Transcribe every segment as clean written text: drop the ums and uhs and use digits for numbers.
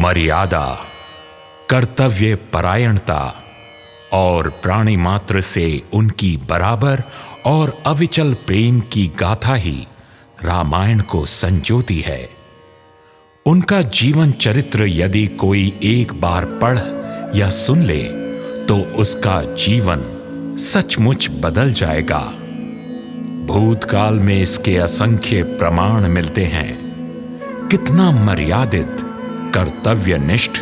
मर्यादा, कर्तव्य परायणता और प्राणी मात्र से उनकी बराबर और अविचल प्रेम की गाथा ही रामायण को संजोती है। उनका जीवन चरित्र यदि कोई एक बार पढ़ या सुन ले तो उसका जीवन सचमुच बदल जाएगा। भूतकाल में इसके असंख्य प्रमाण मिलते हैं। कितना मर्यादित, कर्तव्यनिष्ठ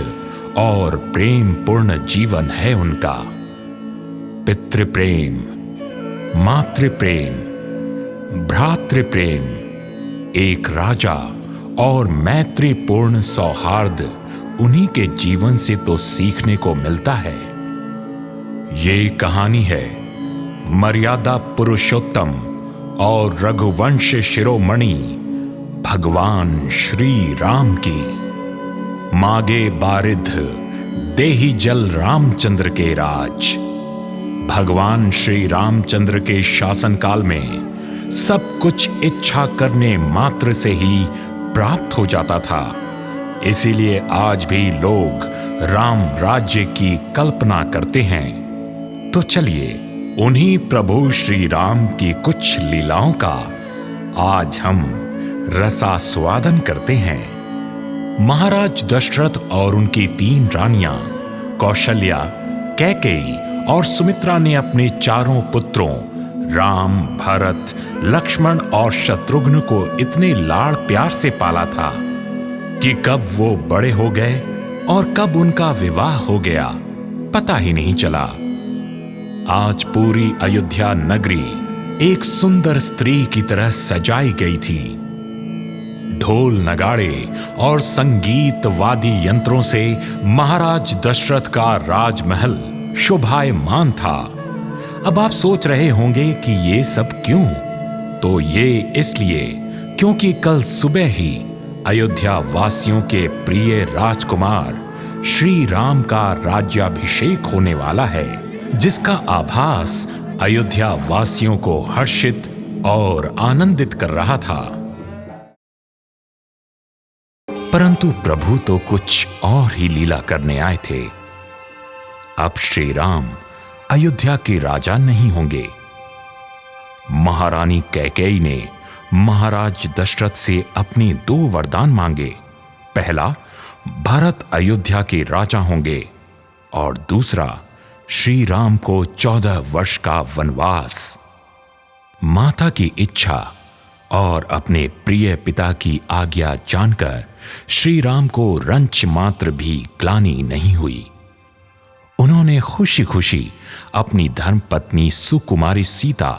और प्रेम पूर्ण जीवन है उनका। पितृप्रेम, मातृप्रेम, भ्रातृप्रेम, एक राजा और मैत्रीपूर्ण सौहार्द उन्हीं के जीवन से तो सीखने को मिलता है। ये कहानी है मर्यादा पुरुषोत्तम और रघुवंश शिरोमणि भगवान श्री राम की। मागे बारिध देहि जल रामचंद्र के राज। भगवान श्री रामचंद्र के शासनकाल में सब कुछ इच्छा करने मात्र से ही प्राप्त हो जाता था। इसीलिए आज भी लोग राम राज्य की कल्पना करते हैं। तो चलिए उन्हीं प्रभु श्री राम की कुछ लीलाओं का आज हम रसास्वादन करते हैं। महाराज दशरथ और उनकी 3 रानियां कौशल्या, कैकेयी और सुमित्रा ने अपने 4 पुत्रों राम, भरत, लक्ष्मण और शत्रुघ्न को इतने लाड़ प्यार से पाला था कि कब वो बड़े हो गए और कब उनका विवाह हो गया पता ही नहीं चला। आज पूरी अयोध्या नगरी एक सुंदर स्त्री की तरह सजाई गई थी। ढोल नगाड़े और संगीत वाद्य यंत्रों से महाराज दशरथ का राजमहल शोभायमान था। अब आप सोच रहे होंगे कि ये सब क्यों? तो ये इसलिए क्योंकि कल सुबह ही अयोध्या वासियों के प्रिय राजकुमार श्री राम का राज्याभिषेक होने वाला है, जिसका आभास अयोध्या वासियों को हर्षित और आनंदित कर रहा था। परंतु प्रभु तो कुछ और ही लीला करने आए थे। अब श्री राम अयोध्या के राजा नहीं होंगे। महारानी कैकेयी ने महाराज दशरथ से अपने 2 वरदान मांगे। पहला, भरत अयोध्या के राजा होंगे और दूसरा, श्री राम को 14 वर्ष का वनवास। माता की इच्छा और अपने प्रिय पिता की आज्ञा जानकर श्री राम को रंच मात्र भी ग्लानि नहीं हुई। उन्होंने खुशी खुशी अपनी धर्मपत्नी सुकुमारी सीता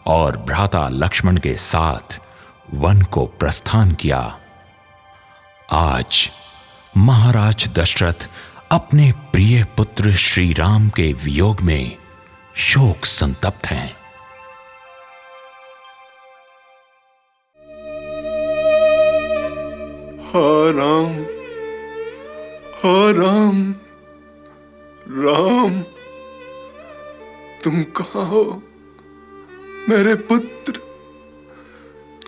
और भ्राता लक्ष्मण के साथ वन को प्रस्थान किया। आज महाराज दशरथ अपने प्रिय पुत्र श्री राम के वियोग में शोक संतप्त हैं। हा राम, हा राम, राम, तुम कहाँ हो? मेरे पुत्र,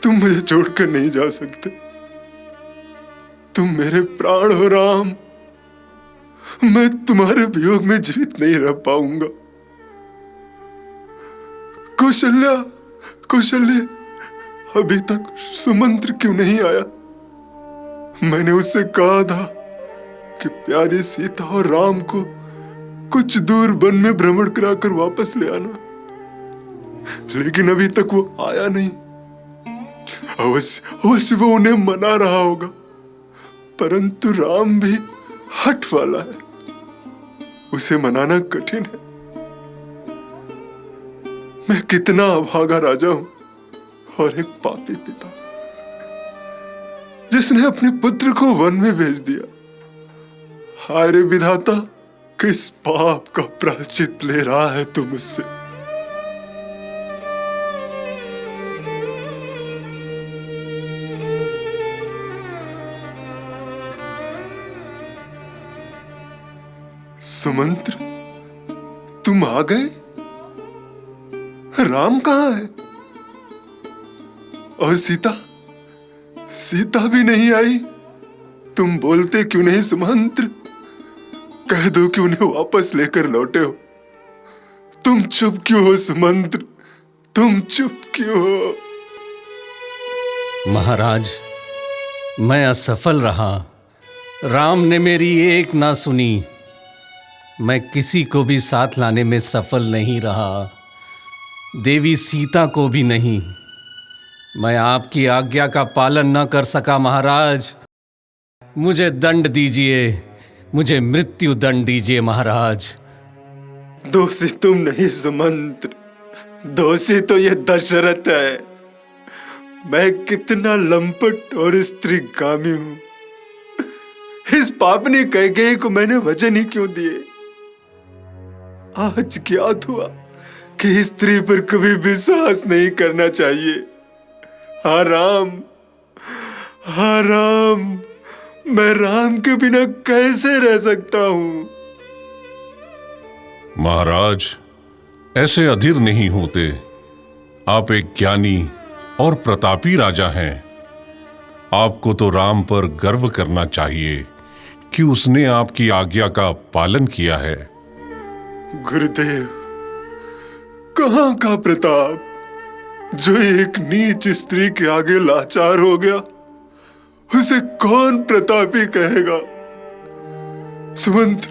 तुम मुझे छोड़कर नहीं जा सकते। तुम मेरे प्राण हो राम। मैं तुम्हारे वियोग में जीवित नहीं रह पाऊंगा। कौशल्या, कौशल्य, अभी तक सुमंत्र क्यों नहीं आया? मैंने उससे कहा था कि प्यारी सीता और राम को कुछ दूर वन में भ्रमण कराकर वापस ले आना, लेकिन अभी तक वो आया नहीं। अवश्य वो उन्हें मना रहा होगा, परंतु राम भी हठ वाला है, उसे मनाना कठिन है। मैं कितना अभागा राजा हूं और एक पापी पिता, जिसने अपने पुत्र को वन में भेज दिया। हाय रे विधाता, किस पाप का प्रायश्चित ले रहा है तू मुझसे? सुमंत्र, तुम आ गए? राम कहाँ है? और सीता? सीता भी नहीं आई। तुम बोलते क्यों नहीं सुमंत्र? कह दो कि उन्हें वापस लेकर लौटे हो। तुम चुप क्यों हो सुमंत्र? तुम चुप क्यों हो? महाराज, मैं असफल रहा। राम ने मेरी एक ना सुनी। मैं किसी को भी साथ लाने में सफल नहीं रहा, देवी सीता को भी नहीं। मैं आपकी आज्ञा का पालन न कर सका महाराज। मुझे दंड दीजिए, मुझे मृत्यु दंड दीजिए महाराज। दोषी तुम नहीं सुमंत्र, दोषी तो ये दशरथ है। मैं कितना लंपट और स्त्रीगामी हूं। इस पापनी कैकेयी को मैंने वचन ही क्यों दिए? आज ज्ञात हुआ कि स्त्री पर कभी विश्वास नहीं करना चाहिए। हाँ राम, हाँ राम, मैं राम के बिना कैसे रह सकता हूं? महाराज, ऐसे अधीर नहीं होते। आप एक ज्ञानी और प्रतापी राजा हैं। आपको तो राम पर गर्व करना चाहिए कि उसने आपकी आज्ञा का पालन किया है। गुरुदेव, कहां का प्रताप जो एक नीच स्त्री के आगे लाचार हो गया? उसे कौन प्रतापी कहेगा? सुमंत्र,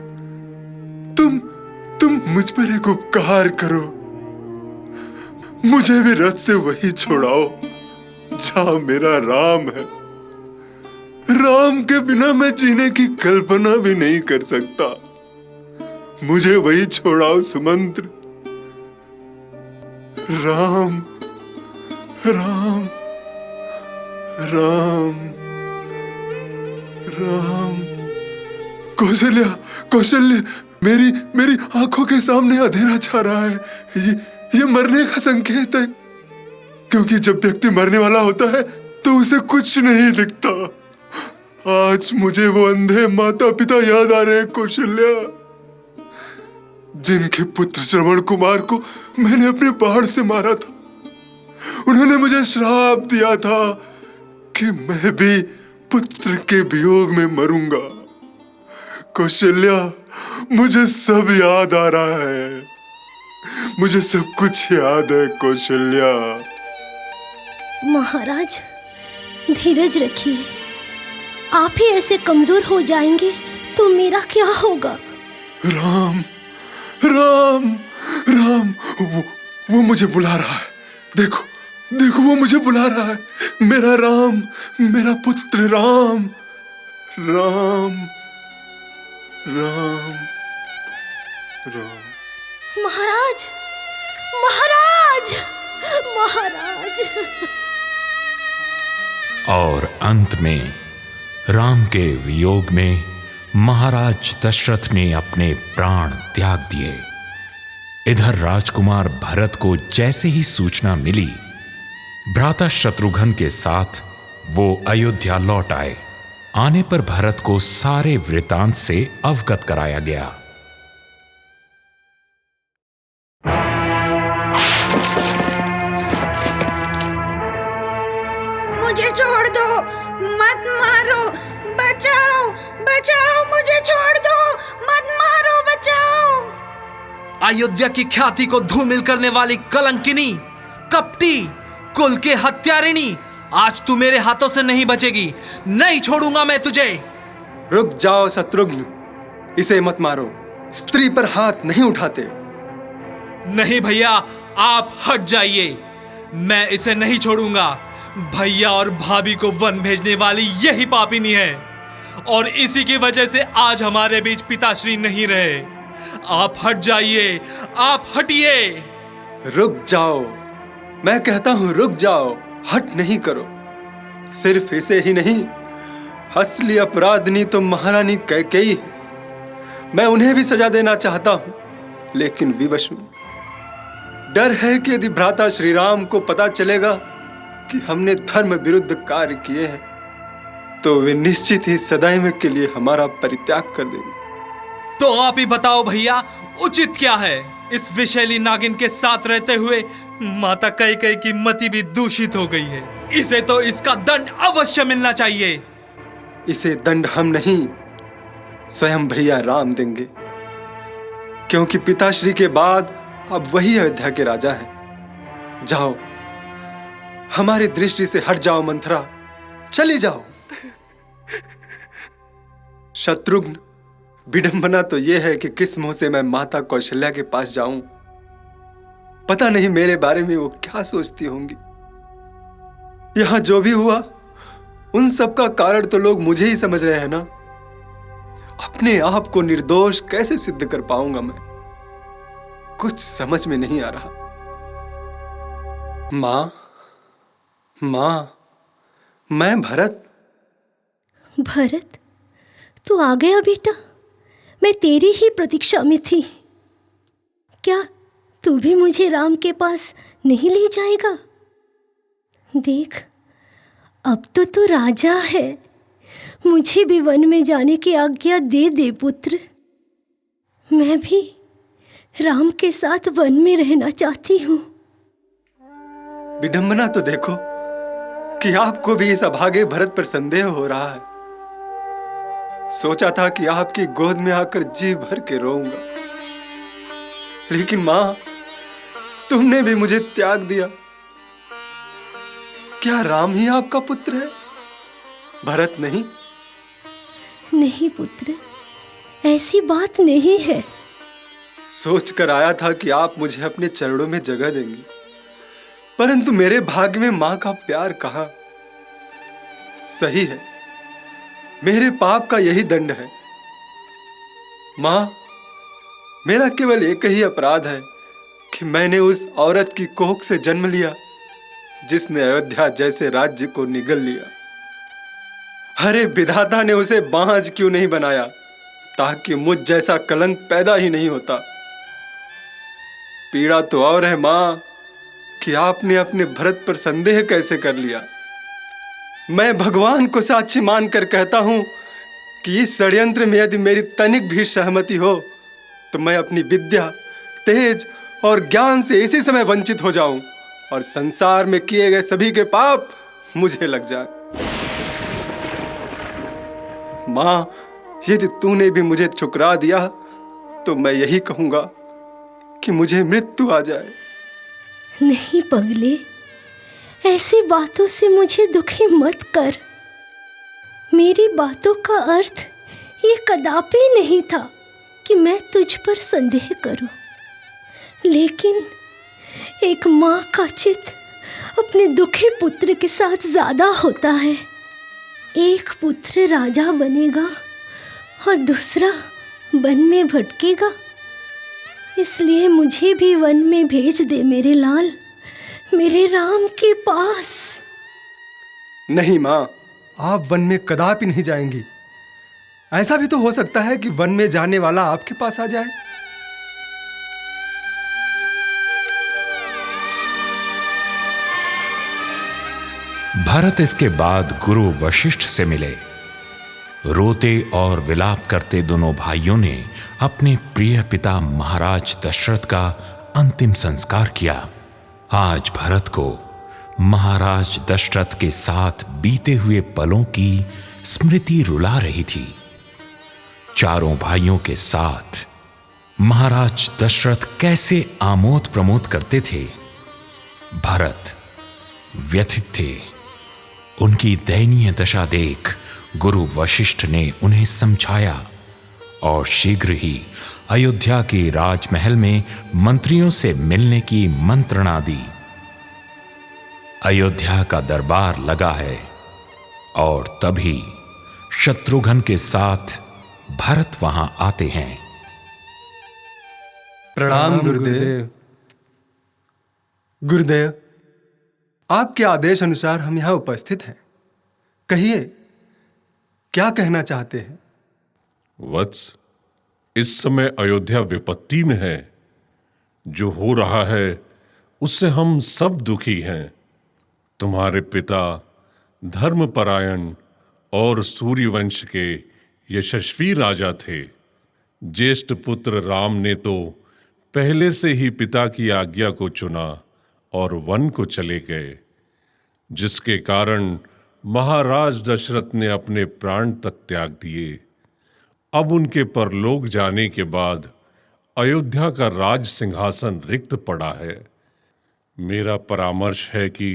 तुम मुझ पर एक उपकार करो। मुझे भी रथ से वही छोड़ाओ जहां मेरा राम है। राम के बिना मैं जीने की कल्पना भी नहीं कर सकता। मुझे वही छोड़ाओ सुमंत्र। राम, राम, राम, राम। कौशल्या, कौशल्य, मेरी आंखों के सामने अंधेरा छा रहा है। ये मरने का संकेत है, क्योंकि जब व्यक्ति मरने वाला होता है तो उसे कुछ नहीं दिखता। आज मुझे वो अंधे माता पिता याद आ रहे हैं कौशल्या, जिनके पुत्र श्रवण कुमार को मैंने अपने पहाड़ से मारा था। उन्होंने मुझे श्राप दिया था कि मैं भी पुत्र के वियोग में मरूंगा। कौशल्या, मुझे सब याद आ रहा है। मुझे सब कुछ याद है कौशल्या। महाराज, धीरज रखिए। आप ही ऐसे कमजोर हो जाएंगे तो मेरा क्या होगा? राम, राम, राम, वो मुझे बुला रहा है। देखो, देखो, वो मुझे बुला रहा है। मेरा राम, मेरा पुत्र राम, राम, राम, राम। महाराज, महाराज, महाराज। और अंत में राम के वियोग में महाराज दशरथ ने अपने प्राण त्याग दिए। इधर राजकुमार भरत को जैसे ही सूचना मिली, भ्राता शत्रुघ्न के साथ वो अयोध्या लौट आए। आने पर भरत को सारे वृतांत से अवगत कराया गया। मुझे छोड़ दो, मत मारो, बचाओ, बचाओ, मुझे छोड़ दो, मत मारो, बचाओ। अयोध्या की ख्याति को धूमिल करने वाली कलंकिनी, कपटी, कुल के हत्यारिणी, आज तू मेरे हाथों से नहीं बचेगी। नहीं छोड़ूंगा मैं तुझे। रुक जाओ शत्रुघ्न, इसे मत मारो। स्त्री पर हाथ नहीं उठाते। नहीं भैया, आप हट जाइए। मैं इसे नहीं छोड़ूंगा। भैया और भाभी को वन भेजने वाली यही पापिनी है, और इसी की वजह से आज हमारे बीच पिताश्री नहीं रहे। आप हट जाइए, आप हटिए। रुक जाओ, मैं कहता हूं रुक जाओ, हट नहीं करो। सिर्फ इसे ही नहीं, असली अपराधनी तो महारानी कैकेयी है। मैं उन्हें भी सजा देना चाहता हूं, लेकिन विवश हूं। डर है कि यदि भ्राता श्री राम को पता चलेगा कि हमने धर्म विरुद्ध कार्य किए हैं, तो वे निश्चित ही सदैव के लिए हमारा परित्याग कर देंगे। तो आप ही बताओ भैया, उचित क्या है? इस विषैली नागिन के साथ रहते हुए माता कैकेयी की मति भी दूषित हो गई है। इसे तो इसका दंड अवश्य मिलना चाहिए। इसे दंड हम नहीं, स्वयं भैया राम देंगे, क्योंकि पिताश्री के बाद अब वही अयोध्या के राजा हैं। जाओ, हमारी दृष्टि से हट जाओ मंथरा, चली जाओ। शत्रुघ्न, विडंबना तो यह है कि किस मुंह से मैं माता कौशल्या के पास जाऊं। पता नहीं मेरे बारे में वो क्या सोचती होंगी। यहां जो भी हुआ उन सब का कारण तो लोग मुझे ही समझ रहे हैं ना। अपने आप को निर्दोष कैसे सिद्ध कर पाऊंगा मैं, कुछ समझ में नहीं आ रहा। मां, मैं भरत। भरत, तू आ गया बेटा। मैं तेरी ही प्रतीक्षा में थी। क्या तू भी मुझे राम के पास नहीं ले जाएगा? देख, अब तो तू राजा है। मुझे भी वन में जाने की आज्ञा दे दे पुत्र। मैं भी राम के साथ वन में रहना चाहती हूँ। विडंबना तो देखो कि आपको भी इस अभागे भरत पर संदेह हो रहा है। सोचा था कि आपकी गोद में आकर जी भर के रोऊंगा, लेकिन मां, तुमने भी मुझे त्याग दिया। क्या राम ही आपका पुत्र है, भरत नहीं? नहीं पुत्र, ऐसी बात नहीं है। सोचकर आया था कि आप मुझे अपने चरणों में जगह देंगी, परंतु मेरे भाग्य में मां का प्यार कहां। सही है, मेरे पाप का यही दंड है। मां, मेरा केवल एक ही अपराध है कि मैंने उस औरत की कोख से जन्म लिया जिसने अयोध्या जैसे राज्य को निगल लिया। अरे विधाता ने उसे बांझ क्यों नहीं बनाया, ताकि मुझ जैसा कलंक पैदा ही नहीं होता। पीड़ा तो और है मां कि आपने अपने भरत पर संदेह कैसे कर लिया। मैं भगवान को साक्षी मानकर कहता हूं कि इस षड्यंत्र में यदि मेरी तनिक भी सहमति हो तो मैं अपनी विद्या, तेज और ज्ञान से इसी समय वंचित हो जाऊं और संसार में किए गए सभी के पाप मुझे लग जाए। मां, यदि तूने भी मुझे ठुकरा दिया तो मैं यही कहूंगा कि मुझे मृत्यु आ जाए। नहीं पगले, ऐसी बातों से मुझे दुखी मत कर। मेरी बातों का अर्थ ये कदापि नहीं था कि मैं तुझ पर संदेह करूं, लेकिन एक माँ का चित्त अपने दुखी पुत्र के साथ ज्यादा होता है। एक पुत्र राजा बनेगा और दूसरा वन में भटकेगा। इसलिए मुझे भी वन में भेज दे मेरे लाल, मेरे राम के पास। नहीं मां, आप वन में कदापि नहीं जाएंगी। ऐसा भी तो हो सकता है कि वन में जाने वाला आपके पास आ जाए। भरत इसके बाद गुरु वशिष्ठ से मिले। रोते और विलाप करते दोनों भाइयों ने अपने प्रिय पिता महाराज दशरथ का अंतिम संस्कार किया। आज भरत को महाराज दशरथ के साथ बीते हुए पलों की स्मृति रुला रही थी। चारों भाइयों के साथ महाराज दशरथ कैसे आमोद प्रमोद करते थे। भरत व्यथित थे। उनकी दयनीय दशा देख गुरु वशिष्ठ ने उन्हें समझाया और शीघ्र ही अयोध्या के राजमहल में मंत्रियों से मिलने की मंत्रणा दी। अयोध्या का दरबार लगा है और तभी शत्रुघ्न के साथ भरत वहां आते हैं। प्रणाम गुरुदेव। गुरुदेव, आपके आदेश अनुसार हम यहां उपस्थित हैं। कहिए, क्या कहना चाहते हैं? वत्स, इस समय अयोध्या विपत्ति में है। जो हो रहा है उससे हम सब दुखी हैं। तुम्हारे पिता धर्मपरायण और सूर्यवंश के यशस्वी राजा थे। ज्येष्ठ पुत्र राम ने तो पहले से ही पिता की आज्ञा को चुना और वन को चले गए, जिसके कारण महाराज दशरथ ने अपने प्राण तक त्याग दिए। अब उनके परलोक जाने के बाद अयोध्या का राज सिंहासन रिक्त पड़ा है। मेरा परामर्श है कि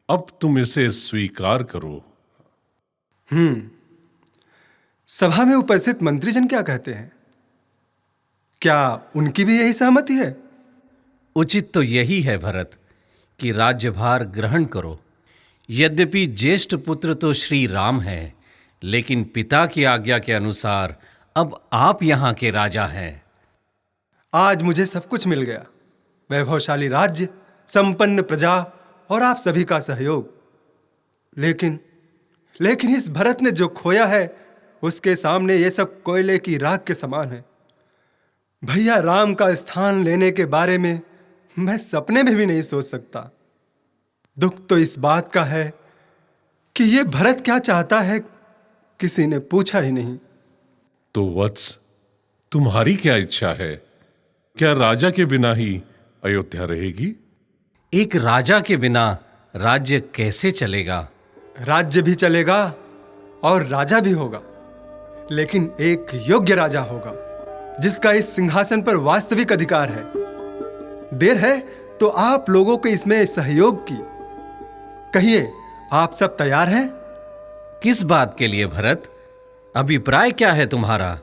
अब तुम इसे स्वीकार करो। सभा में उपस्थित मंत्रीजन क्या कहते हैं? क्या उनकी भी यही सहमति है? उचित तो यही है भरत कि राज्यभार ग्रहण करो। यद्यपि ज्येष्ठ पुत्र तो श्री राम हैं, लेकिन पिता की आज्ञा के अनुसार अब आप यहाँ के राजा हैं। आज मुझे सब कुछ मिल गया, वैभवशाली राज्य, संपन्न प्रजा और आप सभी का सहयोग। लेकिन इस भरत ने जो खोया है उसके सामने ये सब कोयले की राख के समान है। भैया राम का स्थान लेने के बारे में मैं सपने में भी नहीं सोच सकता। दुख तो इस बात का है कि ये भरत क्या चाहता है किसी ने पूछा ही नहीं। तो वत्स, तुम्हारी क्या इच्छा है? क्या राजा के बिना ही अयोध्या रहेगी? एक राजा के बिना राज्य कैसे चलेगा? राज्य भी चलेगा और राजा भी होगा, लेकिन एक योग्य राजा होगा जिसका इस सिंहासन पर वास्तविक अधिकार है। देर है तो आप लोगों को इसमें सहयोग की। कहिए, आप सब तैयार हैं? किस बात के लिए भरत? अभिप्राय क्या है तुम्हारा?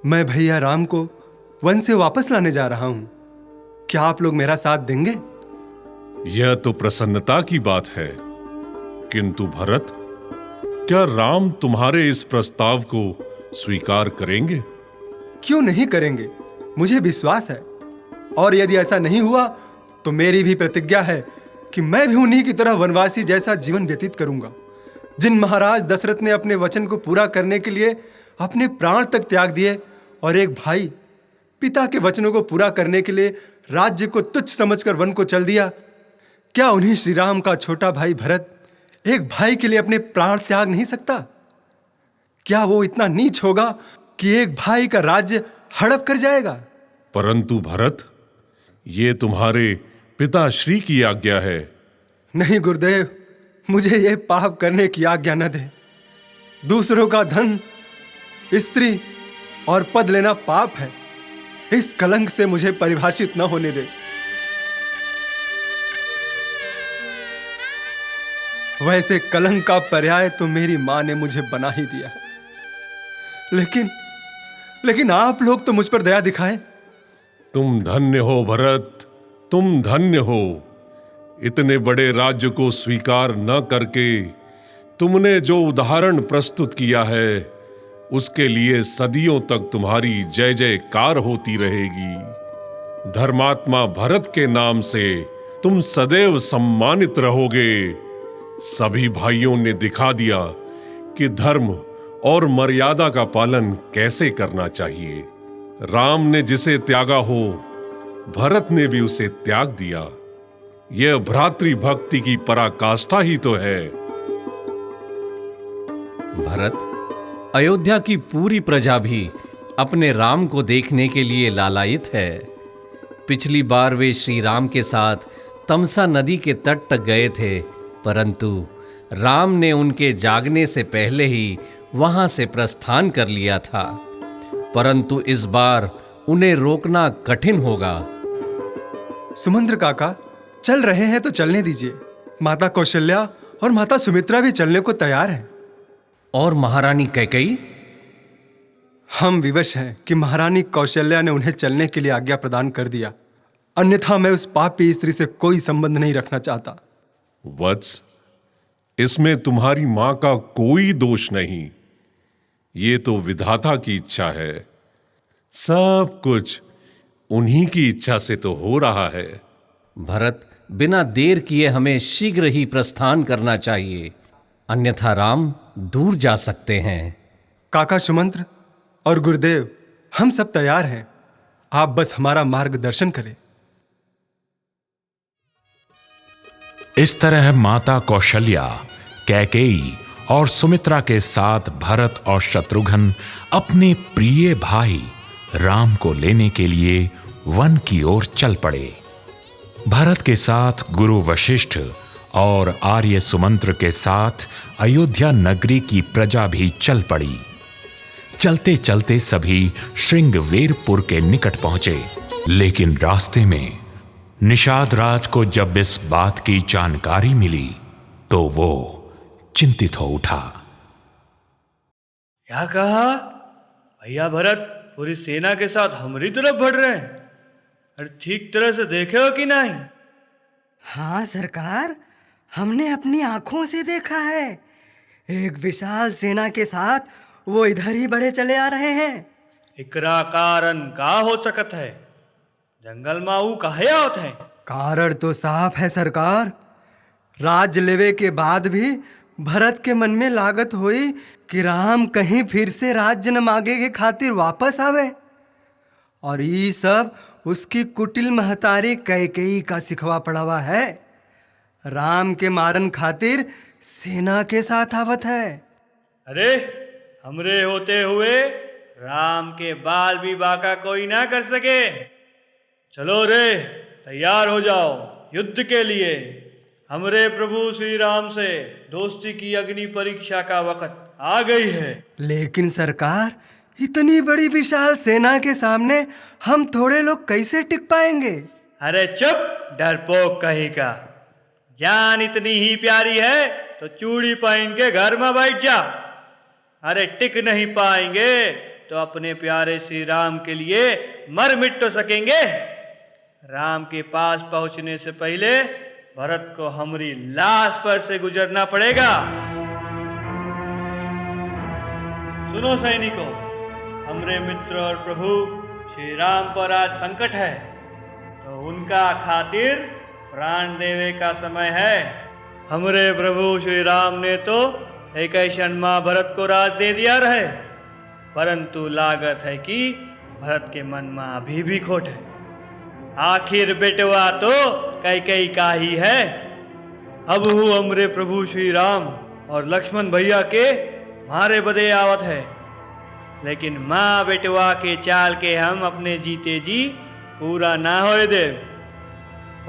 मैं भैया राम को वन से वापस लाने जा रहा हूं। क्या आप लोग मेरा साथ देंगे? यह तो प्रसन्नता की बात है, किंतु भरत, क्या राम तुम्हारे इस प्रस्ताव को स्वीकार करेंगे? क्यों नहीं करेंगे? मुझे विश्वास है। और यदि ऐसा नहीं हुआ तो मेरी भी प्रतिज्ञा है कि मैं भी उन्हीं की तरह वनवासी जैसा जीवन व्यतीत करूंगा। जिन महाराज दशरथ ने अपने वचन को पूरा करने के लिए अपने प्राण तक त्याग दिए और एक भाई पिता के वचनों को पूरा करने के लिए राज्य को तुच्छ समझकर वन को चल दिया, क्या उन्हीं श्री राम का छोटा भाई भरत एक भाई के लिए अपने प्राण त्याग नहीं सकता? क्या वो इतना नीच होगा कि एक भाई का राज्य हड़प कर जाएगा? परंतु भरत, ये तुम्हारे पिताश्री की आज्ञा है। नहीं गुरुदेव, मुझे ये पाप करने की आज्ञा न दे। दूसरों का धन, स्त्री और पद लेना पाप है। इस कलंक से मुझे परिभाषित न होने दे। वैसे कलंक का पर्याय तो मेरी मां ने मुझे बना ही दिया है। लेकिन आप लोग तो मुझ पर दया दिखाएं। तुम धन्य हो भरत, तुम धन्य हो। इतने बड़े राज्य को स्वीकार न करके तुमने जो उदाहरण प्रस्तुत किया है, उसके लिए सदियों तक तुम्हारी जय जयकार होती रहेगी। धर्मात्मा भरत के नाम से तुम सदैव सम्मानित रहोगे। सभी भाइयों ने दिखा दिया कि धर्म और मर्यादा का पालन कैसे करना चाहिए। राम ने जिसे त्यागा हो, भरत ने भी उसे त्याग दिया। यह भ्रातृभक्ति की पराकाष्ठा ही तो है। भरत, अयोध्या की पूरी प्रजा भी अपने राम को देखने के लिए लालायित है। पिछली बार वे श्री राम के साथ तमसा नदी के तट तक गए थे, परंतु राम ने उनके जागने से पहले ही वहां से प्रस्थान कर लिया था। परंतु इस बार उन्हें रोकना कठिन होगा। सुमंत्र काका, चल रहे हैं तो चलने दीजिए। माता कौशल्या और माता सुमित्रा भी चलने को तैयार हैं। और महारानी कैकेयी? हम विवश हैं कि महारानी कौशल्या ने उन्हें चलने के लिए आज्ञा प्रदान कर दिया। अन्यथा मैं उस पापी स्त्री से कोई संबंध नहीं रखना चाहता। वत्स, इसमें तुम्हारी मां का कोई दोष नहीं। ये तो विधाता की इच्छा है। सब कुछ उन्हीं की इच्छा से तो हो रहा है। भरत, बिना देर किए हमें शीघ्र ही प्रस्थान करना चाहिए, अन्यथा राम दूर जा सकते हैं। काका सुमंत्र और गुरुदेव, हम सब तैयार हैं। आप बस हमारा मार्गदर्शन करें। इस तरह माता कौशल्या, कैकेयी और सुमित्रा के साथ भरत और शत्रुघ्न अपने प्रिय भाई राम को लेने के लिए वन की ओर चल पड़े। भरत के साथ गुरु वशिष्ठ और आर्य सुमंत्र के साथ अयोध्या नगरी की प्रजा भी चल पड़ी। चलते चलते सभी श्रृंगवेरपुर के निकट पहुंचे, लेकिन रास्ते में निषाद राज को जब इस बात की जानकारी मिली तो वो चिंतित हो उठा। क्या कहा? भैया भरत पूरी सेना के साथ हमारी तरफ बढ़ रहे हैं। अरे ठीक तरह से देखे हो कि नहीं? हाँ सरकार, हमने अपनी आंखों से देखा है। एक विशाल सेना के साथ वो इधर ही बढ़े चले आ रहे हैं। एकरा कारण का हो सकत है? जंगल में ऊ काहे आवत है? कारण तो साफ है सरकार। राज्य लेवे के बाद भी भरत के मन में लागत हुई कि राम कहीं फिर से राज्य न मांगे के खातिर वापस आवे, और ये सब उसकी कुटिल महतारी कैकेयी का सिखवा पड़ावा है। राम के मारन खातिर सेना के साथ आवत है। अरे हमरे होते हुए राम के बाल भी बाका कोई ना कर सके। चलो रे, तैयार हो जाओ युद्ध के लिए। हमरे प्रभु श्री राम से दोस्ती की अग्नि परीक्षा का वक्त आ गई है। लेकिन सरकार, इतनी बड़ी विशाल सेना के सामने हम थोड़े लोग कैसे टिक पाएंगे? अरे चुप डरपोक कहीं का। जान इतनी ही प्यारी है तो चूड़ी पहन के घर में बैठ जा। अरे टिक नहीं पाएंगे तो अपने प्यारे श्री राम के लिए मर मिट तो सकेंगे। राम के पास पहुंचने से पहले भरत को हमारी लाश पर से गुजरना पड़ेगा। सुनो सैनिकों, हमरे मित्र और प्रभु श्री राम पर आज संकट है, तो उनका खातिर प्राण देवे का समय है। हमरे प्रभु श्री राम ने तो एक क्षण मां भरत को राज दे दिया रहे, परंतु लागत है कि भरत के मन में अभी भी खोट है। आखिर बेटवा तो कैकेयी का ही है। अब वो हमरे प्रभु श्री राम और लक्ष्मण भैया के मारे बदे आवत है, लेकिन माँ बेटवा के चाल के हम अपने जीते जी पूरा ना होए दे।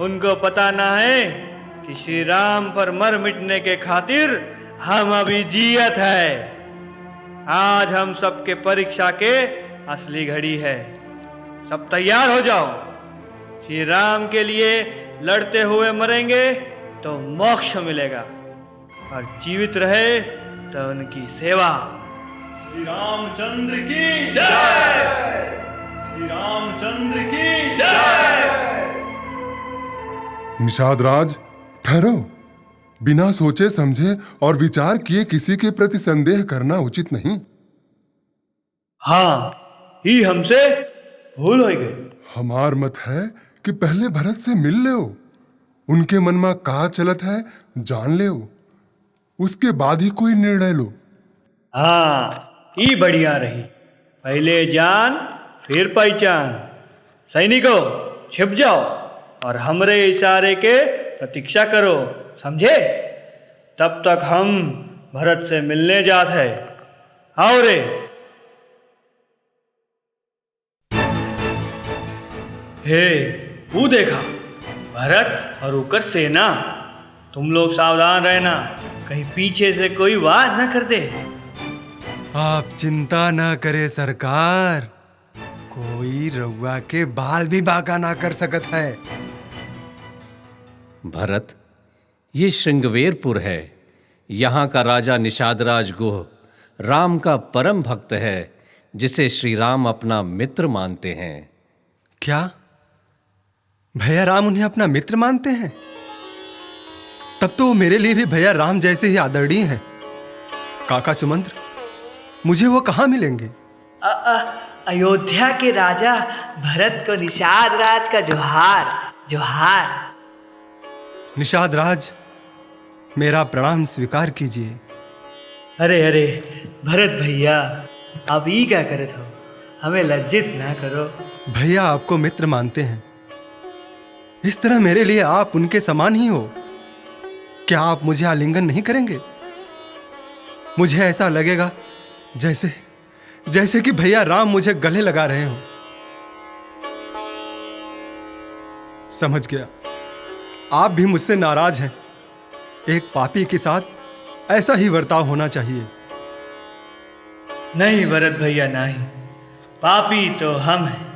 उनको पता ना है कि श्री राम पर मर मिटने के खातिर हम अभी जियत है। आज हम सबके परीक्षा के असली घड़ी है। सब तैयार हो जाओ। श्री राम के लिए लड़ते हुए मरेंगे तो मोक्ष मिलेगा, और जीवित रहे तो उनकी सेवा। श्री रामचंद्र की जय! श्री रामचंद्र की जय! निषाद राज, ठहरो। बिना सोचे समझे और विचार किए किसी के प्रति संदेह करना उचित नहीं। हाँ, ही हमसे भूल हो गई। हमार मत है कि पहले भरत से मिल ले, उनके मन में का चलत है जान ले, उसके बाद ही कोई निर्णय लो। हाँ, ये बढ़िया रही। पहले जान फिर पहचान। सैनिकों, छिप जाओ और हमरे इशारे के प्रतीक्षा करो, समझे? तब तक हम भरत से मिलने जात है। आओ रे। हे, वो देखा भरत और उकर सेना। तुम लोग सावधान रहना, कहीं पीछे से कोई वार न कर दे। आप चिंता न करे सरकार, कोई रउआ के बाल भी बाका ना कर सकत है। भरत, ये श्रृंगवेरपुर है। यहाँ का राजा निषादराज गुह राम का परम भक्त है, जिसे श्री राम अपना मित्र मानते हैं। क्या भैया राम उन्हें अपना मित्र मानते हैं? तब तो वो मेरे लिए भी भैया राम जैसे ही आदरणीय हैं। काका सुमंत्र, मुझे वो कहाँ मिलेंगे? अयोध्या के राजा भरत को निषाद राज का जोहार। जोहार। निषाद राज, मेरा प्रणाम स्वीकार कीजिए। अरे अरे भरत भैया, आप ये क्या करत हो? हमें लज्जित ना करो। भैया आपको मित्र मानते हैं, इस तरह मेरे लिए आप उनके समान ही हो। क्या आप मुझे आलिंगन नहीं करेंगे? मुझे ऐसा लगेगा जैसे कि भैया राम मुझे गले लगा रहे हो। समझ गया, आप भी मुझसे नाराज हैं। एक पापी के साथ ऐसा ही बर्ताव होना चाहिए। नहीं भरत भैया नहीं, पापी तो हम हैं।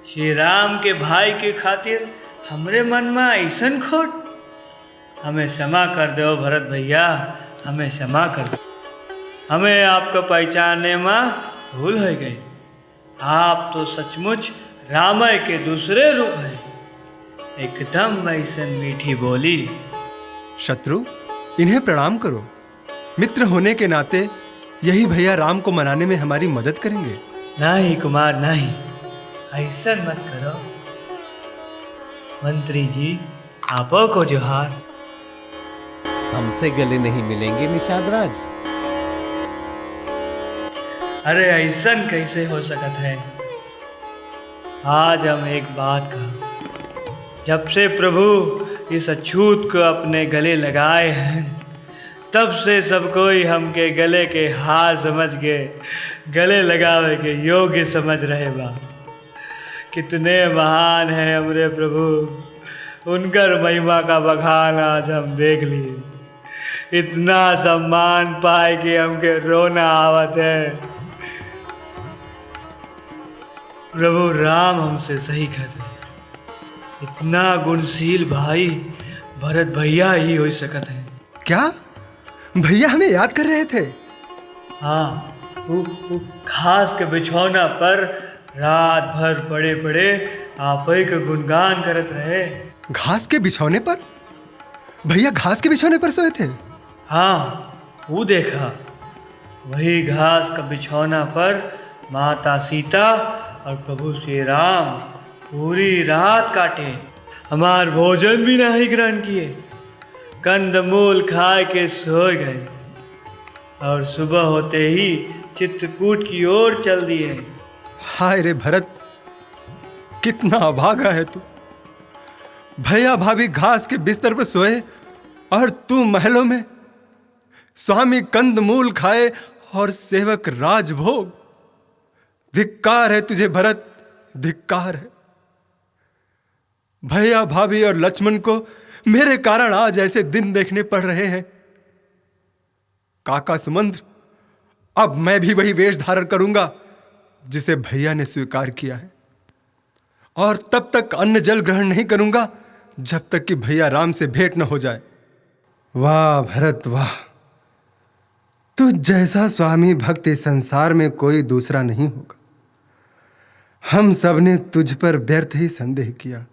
श्री राम के भाई के खातिर हमरे मन में ऐसन खोट। हमें क्षमा कर दो भरत भैया, हमें क्षमा कर दो। हमें आपको पहचानने में भूल हो गई। आप तो सचमुच रामय के दूसरे रूप हैं, एकदम ऐसन मीठी बोली। शत्रु, इन्हें प्रणाम करो। मित्र होने के नाते यही भैया राम को मनाने में हमारी मदद करेंगे। नहीं कुमार नहीं, ऐसा मत करो। मंत्री जी, आपो को जोहार। हमसे गले नहीं मिलेंगे निषाद राज? अरे ऐसा कैसे हो सकत है। आज हम एक बात कहा, जब से प्रभु इस अछूत को अपने गले लगाए हैं, तब से सब कोई हमके गले के हार समझ के गले लगावे के योग्य समझ रहे बा। कितने महान है हमरे प्रभु, उनकर महिमा का बखान आज हम देख लिए। इतना सम्मान पाए कि हमके रोना आवत है। प्रभु राम हमसे सही कहते, इतना गुणशील भाई भरत भैया ही हो सकत है। क्या भैया हमें याद कर रहे थे? हाँ, वो घास के बिछौना पर रात भर पड़े पड़े आप ही का गुणगान करत रहे। घास के बिछौने पर? भैया घास के बिछौने पर सोए थे? हाँ, वो देखा, वही घास का बिछौना पर माता सीता और प्रभु श्री राम पूरी रात काटे, हमार भोजन भी नहीं ग्रहण किए, कंदमूल खाए के सो गए और सुबह होते ही चित्रकूट की ओर चल दिए। हाय रे भरत, कितना अभागा है तू। भैया भाभी घास के बिस्तर पर सोए और तू महलों में। स्वामी कंदमूल खाए और सेवक राजभोग। धिक्कार है तुझे भरत, धिक्कार है। भैया भाभी और लक्ष्मण को मेरे कारण आज ऐसे दिन देखने पड़ रहे हैं। काका सुमंत्र, अब मैं भी वही वेश धारण करूंगा जिसे भैया ने स्वीकार किया है, और तब तक अन्न जल ग्रहण नहीं करूंगा जब तक कि भैया राम से भेंट न हो जाए। वाह भरत वाह, तुझ जैसा स्वामी भक्त इस संसार में कोई दूसरा नहीं होगा। हम सब ने तुझ पर व्यर्थ ही संदेह किया।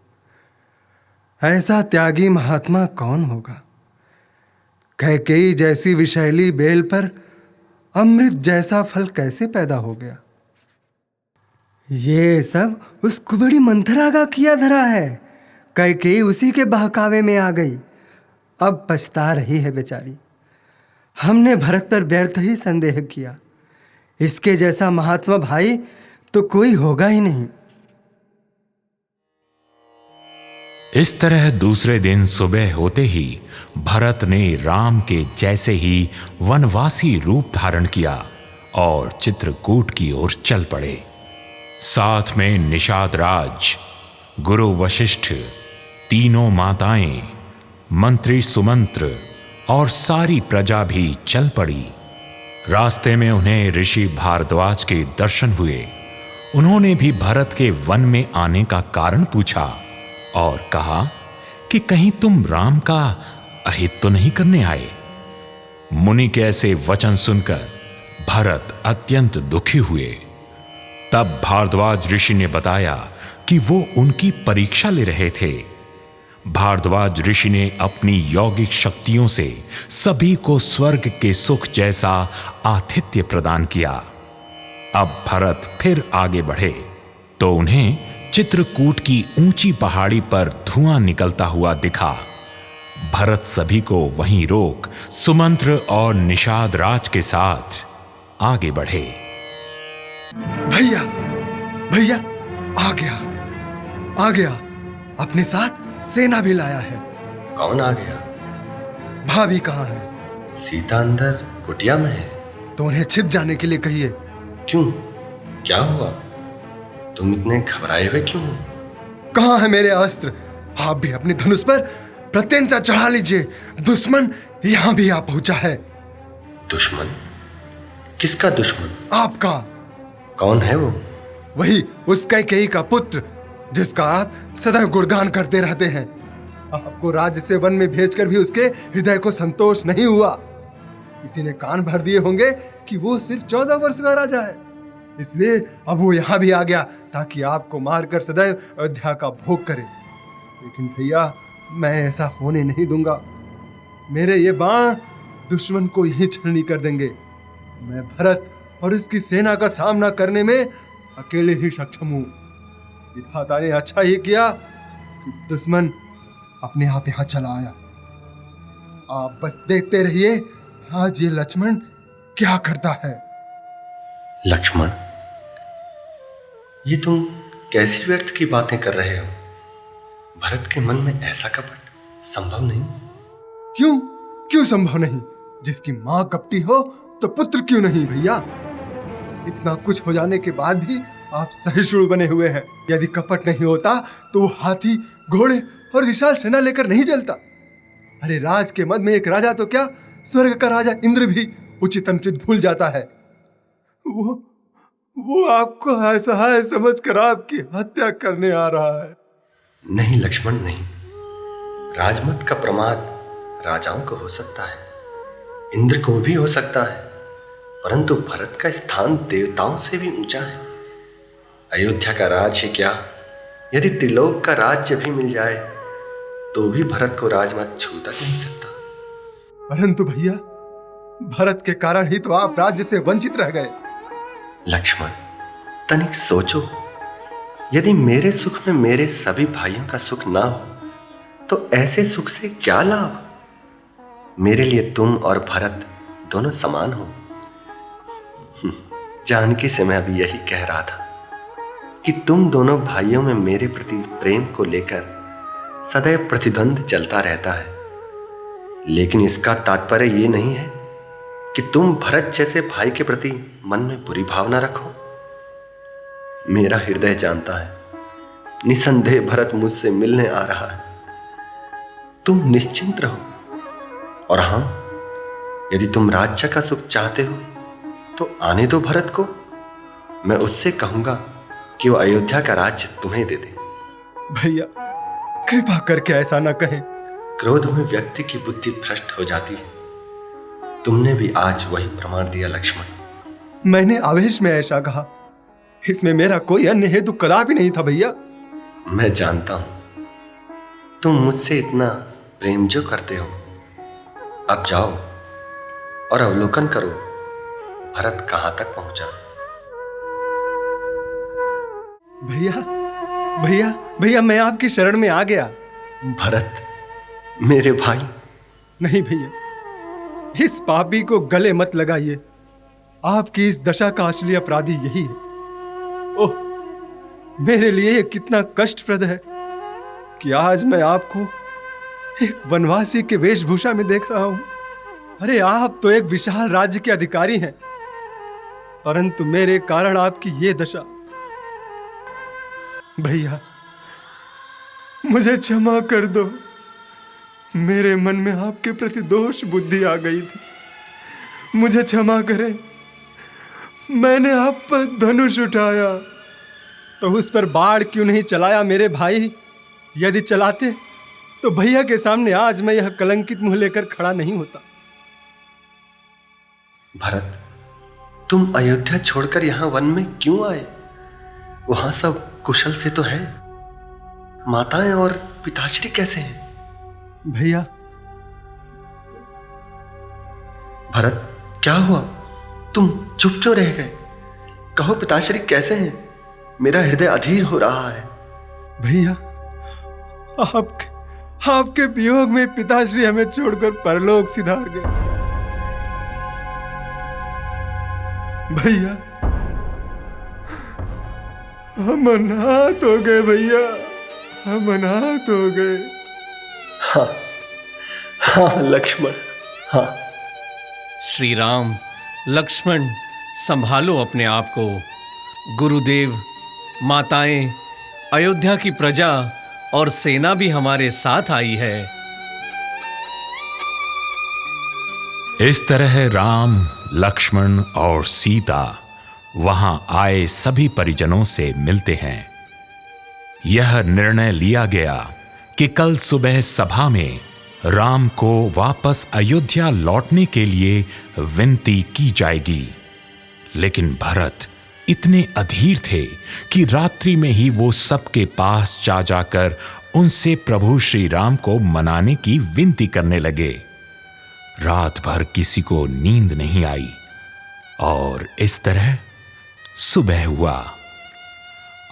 ऐसा त्यागी महात्मा कौन होगा? कैकेयी जैसी विषैली बेल पर अमृत जैसा फल कैसे पैदा हो गया? ये सब उस कुबड़ी मंथरा का किया धरा है। कैकेयी उसी के बहकावे में आ गई, अब पछता रही है बेचारी। हमने भरत पर व्यर्थ ही संदेह किया। इसके जैसा महात्मा भाई तो कोई होगा ही नहीं। इस तरह दूसरे दिन सुबह होते ही भरत ने राम के जैसे ही वनवासी रूप धारण किया और चित्रकूट की ओर चल पड़े। साथ में निषाद राज, गुरु वशिष्ठ, तीनों माताएं, मंत्री सुमंत्र और सारी प्रजा भी चल पड़ी। रास्ते में उन्हें ऋषि भारद्वाज के दर्शन हुए। उन्होंने भी भरत के वन में आने का कारण पूछा और कहा कि कहीं तुम राम का अहित तो नहीं करने आए। मुनि के ऐसे वचन सुनकर भरत अत्यंत दुखी हुए। तब भारद्वाज ऋषि ने बताया कि वो उनकी परीक्षा ले रहे थे। भारद्वाज ऋषि ने अपनी यौगिक शक्तियों से सभी को स्वर्ग के सुख जैसा आतिथ्य प्रदान किया। अब भरत फिर आगे बढ़े तो उन्हें चित्रकूट की ऊंची पहाड़ी पर धुआं निकलता हुआ दिखा। भरत सभी को वहीं रोक सुमंत्र और निषाद राज के साथ आगे बढ़े। भैया भैया आ गया, आ गया। अपने साथ सेना भी लाया है। कौन आ गया? भाभी कहाँ है? सीता अंदर कुटिया में है। तो उन्हें छिप जाने के लिए कहिए। क्यों, क्या हुआ? तुम इतने घबराए हुए क्यों हो? कहाँ है मेरे अस्त्र? आप भी अपने धनुष पर प्रत्यंचा चढ़ा लीजिए, दुश्मन यहाँ भी आ पहुंचा है। दुश्मन? किसका दुश्मन? आपका। कौन है वो? वही उस कैकेयी का पुत्र जिसका आप सदैव गुणगान करते रहते हैं। आपको राज्य से वन में भेजकर भी उसके हृदय को संतोष नहीं हुआ। किसी ने कान भर दिए होंगे कि वो सिर्फ 14 वर्ष का राजा है, इसलिए अब वो यहाँ भी आ गया ताकि आपको मारकर सदैव अयोध्या का भोग करे। लेकिन भैया, मैं ऐसा होने नहीं दूंगा। मेरे ये बाण दुश्मन को यही छलनी कर देंगे। मैं भरत और उसकी सेना का सामना करने में अकेले ही सक्षम हूँ। विधाता ने अच्छा ही किया कि दुश्मन अपने आप यहाँ चला आया। आप बस देखते रहिए आज ये लक्ष्मण क्या करता है। लक्ष्मण? ये तुम कैसी व्यर्थ की बातें कर रहे हो? भरत के मन में ऐसा कपट संभव नहीं। क्यों संभव नहीं? जिसकी माँ कपटी हो तो पुत्र क्यों नहीं भैया? इतना कुछ हो जाने के बाद भी आप सहिष्णु बने हुए हैं। यदि कपट नहीं होता तो वो हाथी, घोड़े और विशाल सेना लेकर नहीं चलता। अरे राज के मद में एक राजा तो क्या, स्वर्ग का राजा इंद्र भी उचित अनुचित भूल जाता है। वो आपको असहाय समझकर आपकी हत्या करने आ रहा है। नहीं लक्ष्मण, नहीं। राजमत का प्रमाद राजाओं को हो सकता है, इंद्र को भी हो सकता है, परंतु भरत का स्थान देवताओं से भी ऊंचा है। अयोध्या का राज है क्या, यदि त्रिलोक का राज्य भी मिल जाए तो भी भरत को राजमत छू तक नहीं सकता। परंतु भैया, भरत के कारण ही तो आप राज्य से वंचित रह गए। लक्ष्मण, तनिक सोचो, यदि मेरे सुख में मेरे सभी भाइयों का सुख ना हो तो ऐसे सुख से क्या लाभ? मेरे लिए तुम और भरत दोनों समान हो। जानकी से मैं अभी यही कह रहा था कि तुम दोनों भाइयों में मेरे प्रति प्रेम को लेकर सदैव प्रतिद्वंद चलता रहता है, लेकिन इसका तात्पर्य ये नहीं है कि तुम भरत जैसे भाई के प्रति मन में बुरी भावना रखो। मेरा हृदय जानता है, निसंदेह भरत मुझसे मिलने आ रहा है। तुम निश्चिंत रहो। और हां, यदि तुम राज्य का सुख चाहते हो तो आने दो भरत को। मैं उससे कहूंगा कि वो अयोध्या का राज्य तुम्हें दे दे। भैया, कृपा करके ऐसा न कहें। क्रोध में व्यक्ति की बुद्धि भ्रष्ट हो जाती है। तुमने भी आज वही प्रमाण दिया लक्ष्मण। मैंने आवेश में ऐसा कहा, इसमें मेरा कोई अन्य हेतु कदापि नहीं था भैया। मैं जानता हूं तुम मुझसे इतना प्रेम जो करते हो। अब जाओ और अवलोकन करो भरत कहां तक पहुंचा। भैया, मैं आपकी शरण में आ गया। भरत, मेरे भाई। नहीं भैया, इस पापी को गले मत लगाइए। आपकी इस दशा का असली अपराधी यही है। ओह, मेरे लिए ये कितना कष्टप्रद है कि आज मैं आपको एक वनवासी के वेशभूषा में देख रहा हूं। अरे, आप तो एक विशाल राज्य के अधिकारी हैं, परंतु मेरे कारण आपकी ये दशा। भैया, मुझे क्षमा कर दो। मेरे मन में आपके प्रति दोष बुद्धि आ गई थी। मुझे क्षमा करें। मैंने आप पर धनुष उठाया तो उस पर बाढ़ क्यों नहीं चलाया मेरे भाई? यदि चलाते तो भैया के सामने आज मैं यह कलंकित मुंह लेकर खड़ा नहीं होता। भरत, तुम अयोध्या छोड़कर यहां वन में क्यों आए? वहां सब कुशल से तो है। माताएं और पिताश्री कैसे हैं? भैया। भरत, क्या हुआ? तुम चुप क्यों रह गए? कहो पिताश्री कैसे हैं? मेरा हृदय अधीर हो रहा है। भैया, आपके वियोग में पिताश्री हमें छोड़कर परलोक सिधार गए। भैया, हम अनाथ हो गए। भैया, हम अनाथ हो गए। हाँ लक्ष्मण, हाँ। श्री राम, लक्ष्मण, संभालो अपने आप को। गुरुदेव, माताएं, अयोध्या की प्रजा और सेना भी हमारे साथ आई है। इस तरह राम, लक्ष्मण और सीता वहां आए सभी परिजनों से मिलते हैं। यह निर्णय लिया गया कि कल सुबह सभा में राम को वापस अयोध्या लौटने के लिए विनती की जाएगी। लेकिन भरत इतने अधीर थे कि रात्रि में ही वो सबके पास जा जाकर उनसे प्रभु श्री राम को मनाने की विनती करने लगे। रात भर किसी को नींद नहीं आई और इस तरह सुबह हुआ।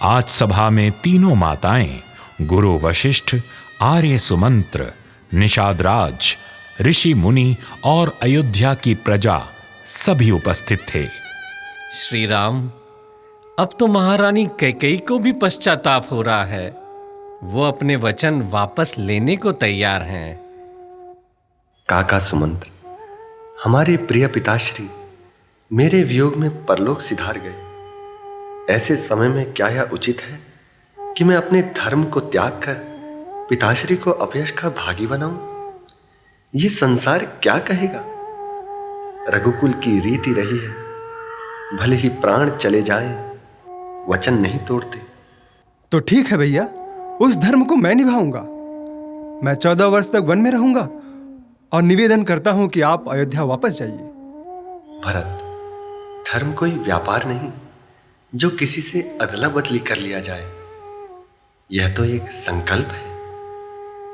आज सभा में तीनों माताएं, गुरु वशिष्ठ, आर्य सुमंत्र, निषाद राज, ऋषि मुनि और अयोध्या की प्रजा सभी उपस्थित थे। श्री राम, अब तो महारानी कैकेयी को भी पश्चाताप हो रहा है। वो अपने वचन वापस लेने को तैयार हैं। काका सुमंत्र, हमारे प्रिय पिताश्री मेरे वियोग में परलोक सिधार गए। ऐसे समय में क्या यह उचित है कि मैं अपने धर्म को त्याग कर पिताश्री को अपयश का भागी बनाऊं? ये संसार क्या कहेगा? रघुकुल की रीति रही है, भले ही प्राण चले जाएं, वचन नहीं तोड़ते। तो ठीक है भैया, उस धर्म को मैं निभाऊंगा। मैं 14 वर्ष तक वन में रहूंगा और निवेदन करता हूं कि आप अयोध्या वापस जाइए। भरत, धर्म कोई व्यापार नहीं जो किसी से अदला बदली कर लिया जाए। यह तो एक संकल्प है।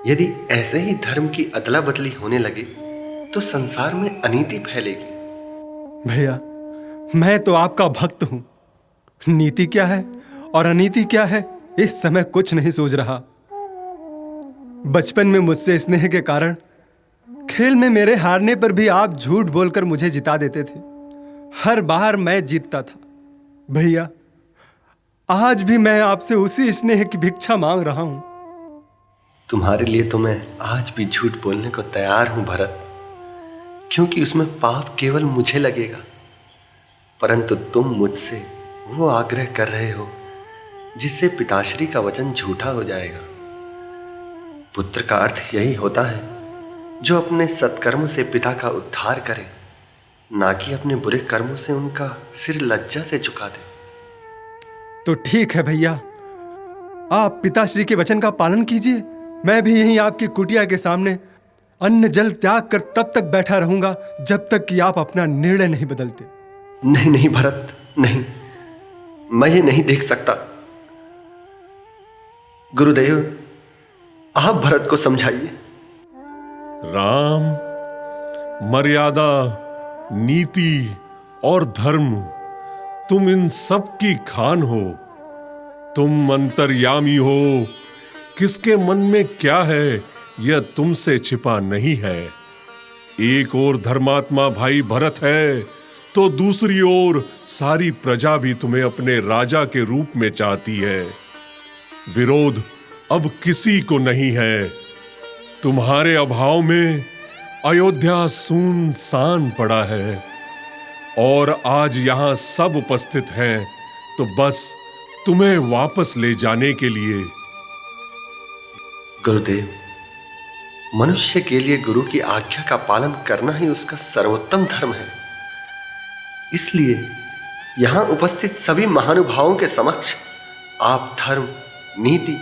यदि ऐसे ही धर्म की अदला बदली होने लगे तो संसार में अनीति फैलेगी। भैया, मैं तो आपका भक्त हूं। नीति क्या है और अनीति क्या है, इस समय कुछ नहीं सूझ रहा। बचपन में मुझसे स्नेह के कारण खेल में मेरे हारने पर भी आप झूठ बोलकर मुझे जिता देते थे। हर बार मैं जीतता था। भैया, आज भी मैं आपसे उसी स्नेह की भिक्षा मांग रहा हूं। तुम्हारे लिए तो मैं आज भी झूठ बोलने को तैयार हूं भरत, क्योंकि उसमें पाप केवल मुझे लगेगा। परंतु तुम मुझसे वो आग्रह कर रहे हो जिससे पिताश्री का वचन झूठा हो जाएगा। पुत्र का अर्थ यही होता है जो अपने सत्कर्म से पिता का उद्धार करे, ना कि अपने बुरे कर्मों से उनका सिर लज्जा से झुका दे। तो ठीक है भैया, आप पिताश्री के वचन का पालन कीजिए। मैं भी यहीं आपकी कुटिया के सामने अन्न जल त्याग कर तब तक बैठा रहूंगा जब तक कि आप अपना निर्णय नहीं बदलते। नहीं नहीं भरत, नहीं, मैं ये नहीं देख सकता। गुरुदेव, आप भरत को समझाइए। राम, मर्यादा, नीति और धर्म, तुम इन सब की खान हो। तुम अंतर्यामी हो। किसके मन में क्या है यह तुमसे छिपा नहीं है। एक ओर धर्मात्मा भाई भरत है तो दूसरी ओर सारी प्रजा भी तुम्हें अपने राजा के रूप में चाहती है। विरोध अब किसी को नहीं है। तुम्हारे अभाव में अयोध्या सुनसान पड़ा है और आज यहां सब उपस्थित हैं तो बस तुम्हें वापस ले जाने के लिए। गुरुदेव, मनुष्य के लिए गुरु की आज्ञा का पालन करना ही उसका सर्वोत्तम धर्म है। इसलिए यहां उपस्थित सभी महानुभावों के समक्ष आप धर्म, नीति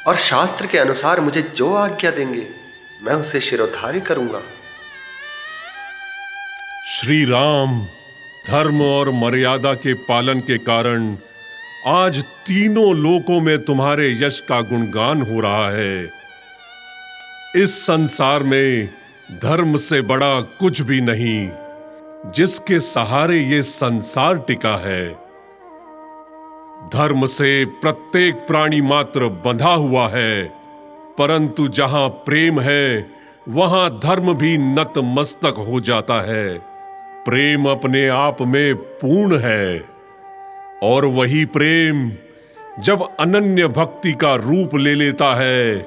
और शास्त्र के अनुसार मुझे जो आज्ञा देंगे मैं उसे शिरोधार्य करूंगा। श्री राम, धर्म और मर्यादा के पालन के कारण आज तीनों लोकों में तुम्हारे यश का गुणगान हो रहा है। इस संसार में धर्म से बड़ा कुछ भी नहीं, जिसके सहारे ये संसार टिका है। धर्म से प्रत्येक प्राणी मात्र बंधा हुआ है, परंतु जहां प्रेम है वहां धर्म भी नतमस्तक हो जाता है। प्रेम अपने आप में पूर्ण है और वही प्रेम जब अनन्य भक्ति का रूप ले लेता है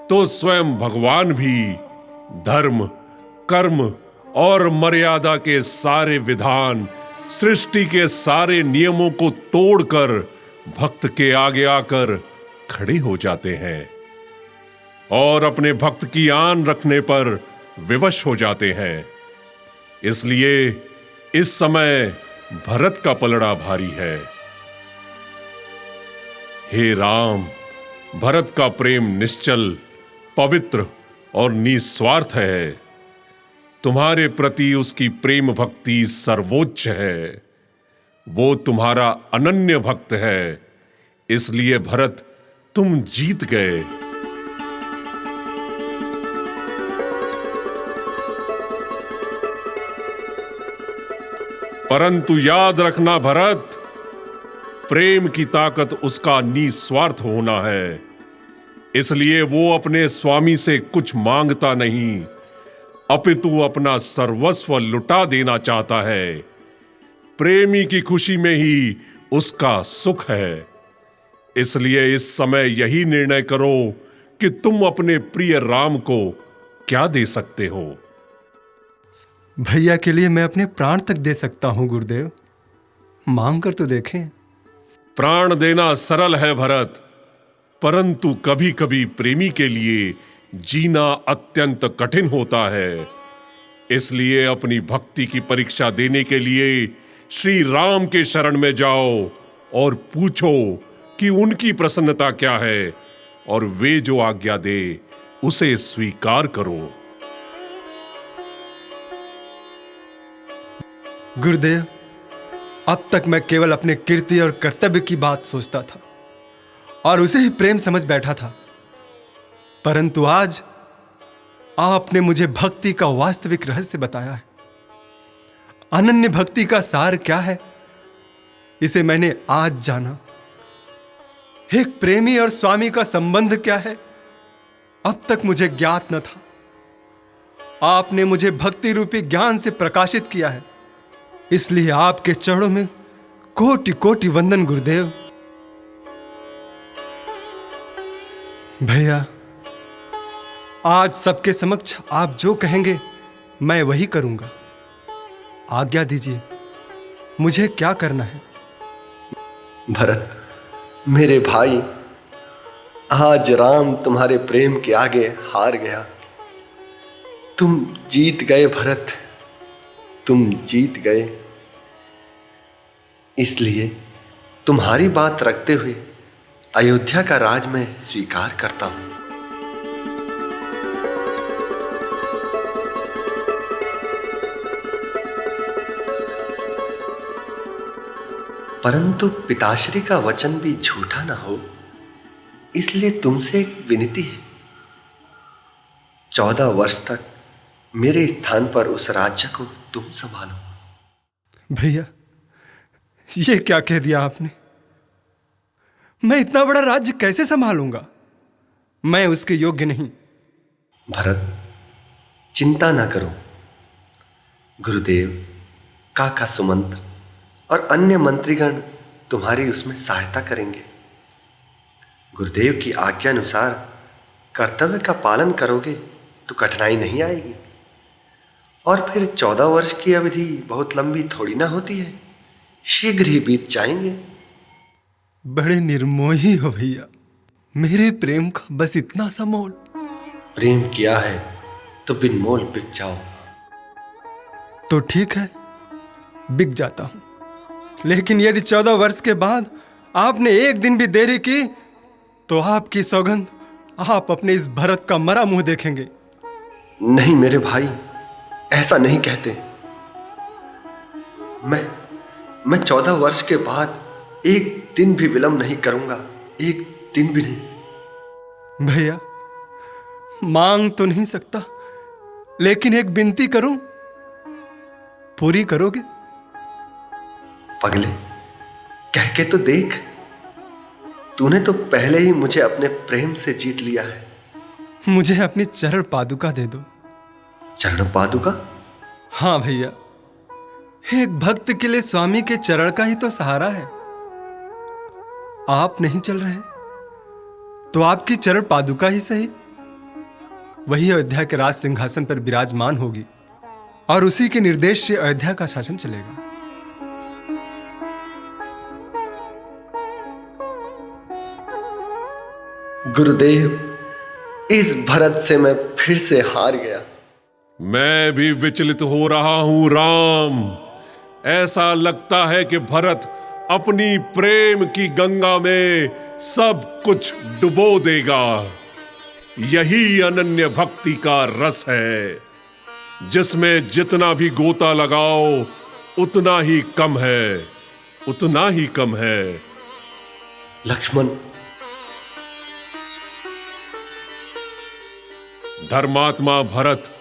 तो स्वयं भगवान भी धर्म, कर्म और मर्यादा के सारे विधान, सृष्टि के सारे नियमों को तोड़कर भक्त के आगे आकर खड़े हो जाते हैं और अपने भक्त की आन रखने पर विवश हो जाते हैं। इसलिए इस समय भरत का पलड़ा भारी है। हे राम, भरत का प्रेम निश्चल, पवित्र और निस्वार्थ है। तुम्हारे प्रति उसकी प्रेम भक्ति सर्वोच्च है। वो तुम्हारा अनन्य भक्त है। इसलिए भरत, तुम जीत गए। परंतु याद रखना भरत, प्रेम की ताकत उसका निस्वार्थ होना है। इसलिए वो अपने स्वामी से कुछ मांगता नहीं, अपितु अपना सर्वस्व लुटा देना चाहता है। प्रेमी की खुशी में ही उसका सुख है। इसलिए इस समय यही निर्णय करो कि तुम अपने प्रिय राम को क्या दे सकते हो। भैया के लिए मैं अपने प्राण तक दे सकता हूं गुरुदेव, मांग कर तो देखें। प्राण देना सरल है भरत, परंतु कभी कभी प्रेमी के लिए जीना अत्यंत कठिन होता है। इसलिए अपनी भक्ति की परीक्षा देने के लिए श्री राम के शरण में जाओ और पूछो कि उनकी प्रसन्नता क्या है, और वे जो आज्ञा दे उसे स्वीकार करो। गुरुदेव, अब तक मैं केवल अपने कीर्ति और कर्तव्य की बात सोचता था और उसे ही प्रेम समझ बैठा था, परंतु आज आपने मुझे भक्ति का वास्तविक रहस्य बताया है। अनन्य भक्ति का सार क्या है, इसे मैंने आज जाना। एक प्रेमी और स्वामी का संबंध क्या है, अब तक मुझे ज्ञात न था। आपने मुझे भक्ति रूपी ज्ञान से प्रकाशित किया है, इसलिए आपके चरणों में कोटि कोटि वंदन गुरुदेव। भैया, आज सबके समक्ष आप जो कहेंगे मैं वही करूंगा। आज्ञा दीजिए, मुझे क्या करना है। भरत, मेरे भाई, आज राम तुम्हारे प्रेम के आगे हार गया। तुम जीत गए भरत, तुम जीत गए। इसलिए तुम्हारी बात रखते हुए अयोध्या का राज मैं स्वीकार करता हूं। परंतु पिताश्री का वचन भी झूठा ना हो, इसलिए तुमसे एक विनती है। 14 वर्ष तक मेरे स्थान पर उस राज्य को तुम संभालो। भैया, ये क्या कह दिया आपने? मैं इतना बड़ा राज्य कैसे संभालूंगा? मैं उसके योग्य नहीं। भरत, चिंता ना करो। गुरुदेव, काका सुमंत और अन्य मंत्रीगण तुम्हारी उसमें सहायता करेंगे। गुरुदेव की आज्ञा अनुसार कर्तव्य का पालन करोगे तो कठिनाई नहीं आएगी। और फिर 14 वर्ष की अवधि बहुत लंबी थोड़ी ना होती है, शीघ्र ही बीत जाएंगे। बड़े निर्मोही हो भैया, मेरे प्रेम का बस इतना सा मोल। प्रेम किया है तो बिन मोल बिक जाओ। तो ठीक है, बिक जाता हूं, लेकिन यदि 14 वर्ष के बाद आपने एक दिन भी देरी की तो आपकी सौगंध, आप अपने इस भरत का मरा मुंह देखेंगे। नहीं मेरे भाई, ऐसा नहीं कहते। मैं 14 वर्ष के बाद एक दिन भी विलंब नहीं करूंगा, एक दिन भी नहीं। भैया, मांग तो नहीं सकता, लेकिन एक विनती करूं, पूरी करोगे? पगले, कह के तो देख। तूने तो पहले ही मुझे अपने प्रेम से जीत लिया है। मुझे अपनी चरण पादुका दे दो। चरण पादुका? हाँ भैया, एक भक्त के लिए स्वामी के चरण का ही तो सहारा है। आप नहीं चल रहे तो आपकी चरण पादुका ही सही, वही अयोध्या के राज सिंहासन पर विराजमान होगी और उसी के निर्देश से अयोध्या का शासन चलेगा। गुरुदेव, इस भरत से मैं फिर से हार गया। मैं भी विचलित हो रहा हूं राम। ऐसा लगता है कि भरत अपनी प्रेम की गंगा में सब कुछ डुबो देगा। यही अनन्य भक्ति का रस है, जिसमें जितना भी गोता लगाओ उतना ही कम है, उतना ही कम है। लक्ष्मण, धर्मात्मा भरत,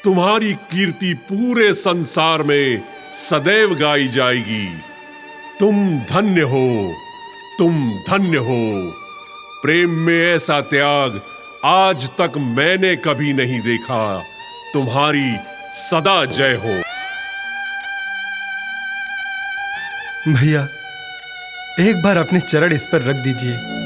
तुम्हारी कीर्ति पूरे संसार में सदैव गाई जाएगी। तुम धन्य हो, तुम धन्य हो। प्रेम में ऐसा त्याग आज तक मैंने कभी नहीं देखा। तुम्हारी सदा जय हो। भैया, एक बार अपने चरण इस पर रख दीजिए।